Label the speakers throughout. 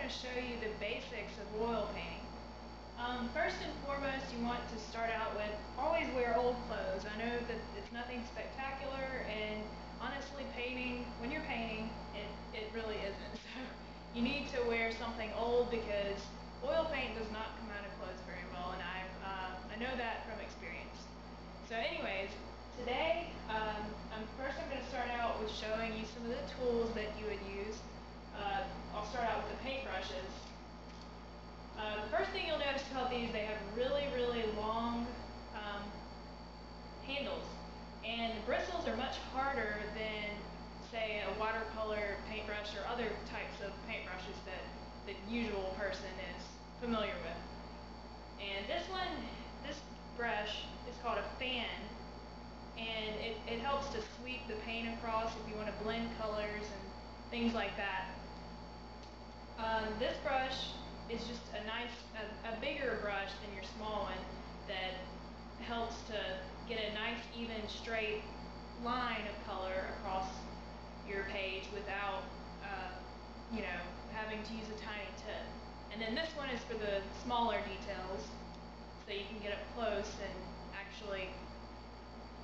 Speaker 1: going to show you the basics of oil painting. First and foremost, you want to start out with always wear old clothes. I know that it's nothing spectacular, and honestly, when you're painting, it really isn't. So you need to wear something old because oil paint does not come out of clothes very well, and I know that from experience. So anyways, today I'm going to start out with showing you some of the tools that you would use. I'll start out with the paintbrushes. The first thing you'll notice about these, they have really, really long handles, and the bristles are much harder than, say, a watercolor paintbrush or other types of paintbrushes that the usual person is familiar with. And this brush is called a fan, and it helps to sweep the paint across if you want to blend colors and things like that. This brush is just a bigger brush than your small one that helps to get a nice, even, straight line of color across your page without, having to use a tiny tip. And then this one is for the smaller details, so you can get up close and actually,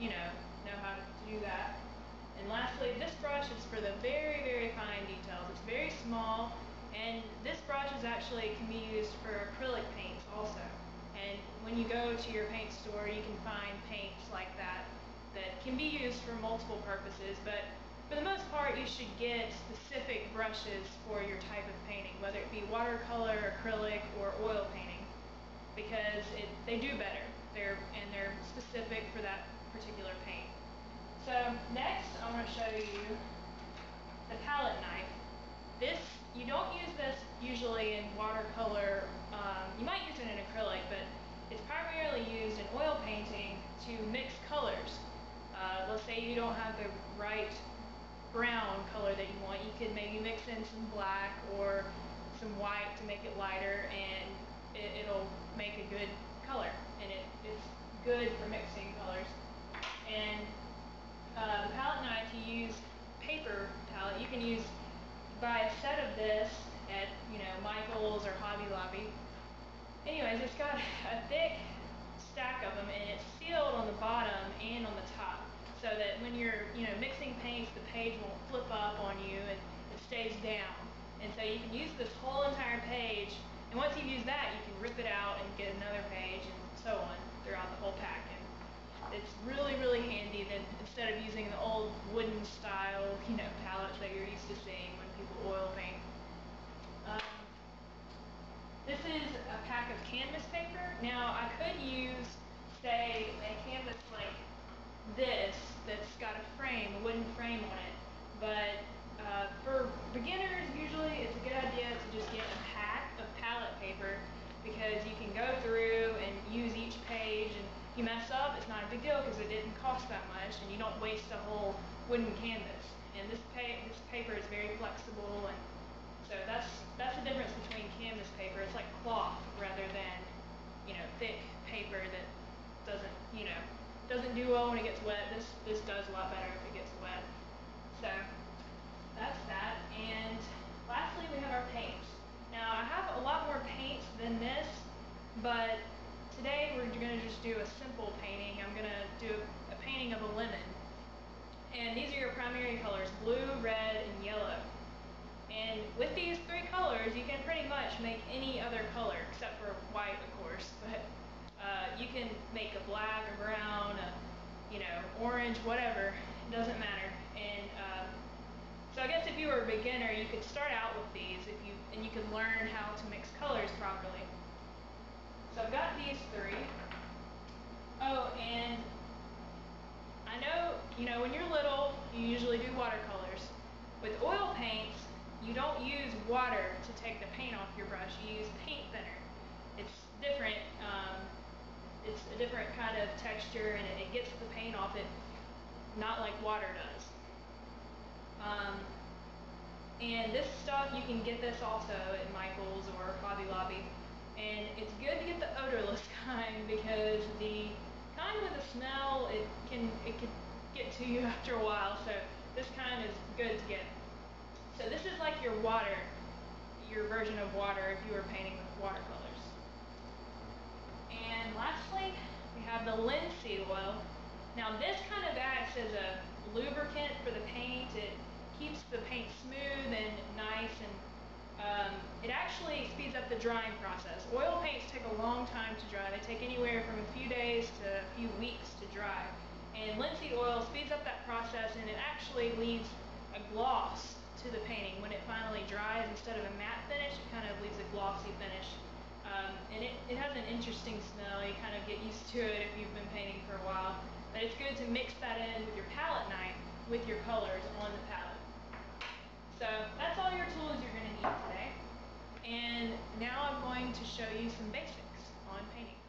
Speaker 1: know how to do that. And lastly, this brush is for the very, very fine details. It's very small, and this brush can be used for acrylic paints also. And when you go to your paint store, you can find paints like that can be used for multiple purposes, but for the most part, you should get specific brushes for your type of painting, whether it be watercolor, acrylic, or oil painting, because they do better. They're specific for that particular paint. So next, I want to show you the palette knife. You don't use this usually in watercolor. You might use it in acrylic, but it's primarily used in oil painting to mix colors. Let's say you don't have the right brown color that you want. You could maybe mix in some black or some white to make it lighter, and it'll make a good color. And it's good for mixing colors. And the palette knife, you use paper palette. You can buy a set of this at Michael's or Hobby Lobby. Anyways, it's got a thick stack of them, and it's sealed on the bottom and on the top, so that when you're mixing paints, the page won't flip up on you and it stays down. And so you can use this whole entire page, and once you've used that, you can rip it out and get another page, and so on throughout the whole pack. And it's really, really handy that instead of using the old wooden style, palettes that you're used to seeing when people oil paint. This is a pack of canvas paper. Now, I could use, say, a canvas like this that's got a wooden frame on it, but for beginners, usually it's a good idea to just get a pack of palette paper, because you can go through and use each page, and if you mess up, it's not a big deal because it didn't cost that much, and you don't waste a whole wooden canvas. And this paper is very flexible, and so that's the difference between canvas paper. It's like cloth rather than thick paper that doesn't do well when it gets wet. This does a lot better if it gets wet. So that's that. And lastly, we have our paints. Now, I have a lot more paints than this, but today we're going to just do a simple painting. I'm going to do a painting of a lemon. And these are your primary colors: blue, red, and yellow. And with these three colors, you can pretty much make any other color, except for white, of course. But you can make a black, a brown, orange, whatever. It doesn't matter. And so I guess if you were a beginner, you could start out with these, and you could learn how to mix colors properly. So I've got these three. Oh, and I know, when you're little, you usually do watercolors. With oil paints, you don't use water to take the paint off your brush. You use paint thinner. It's different. It's a different kind of texture, and it gets the paint off it, not like water does. And this stuff, you can get this also at Michael's or Hobby Lobby. And it's good to get the odorless kind, because the kind with the smell, it can get to you after a while. So this kind is good to get. So this is like your water your version of water if you were painting with watercolors. And lastly, we have the linseed oil. Now this kind of acts as a lubricant for the paint. It keeps the paint smooth and nice, and it actually speeds up the drying process. Oil paints take a long time to dry. They take anywhere from a few days to a few weeks to dry. And linseed oil speeds up that process, and it actually leaves a gloss to the painting. When it finally dries, instead of a matte finish, it kind of leaves a glossy finish. And it has an interesting smell. You kind of get used to it if you've been painting for a while. But it's good to mix that in with your palette knife with your colors on the palette. So that's all your tools you're going to need today. And now I'm going to show you some basics on painting.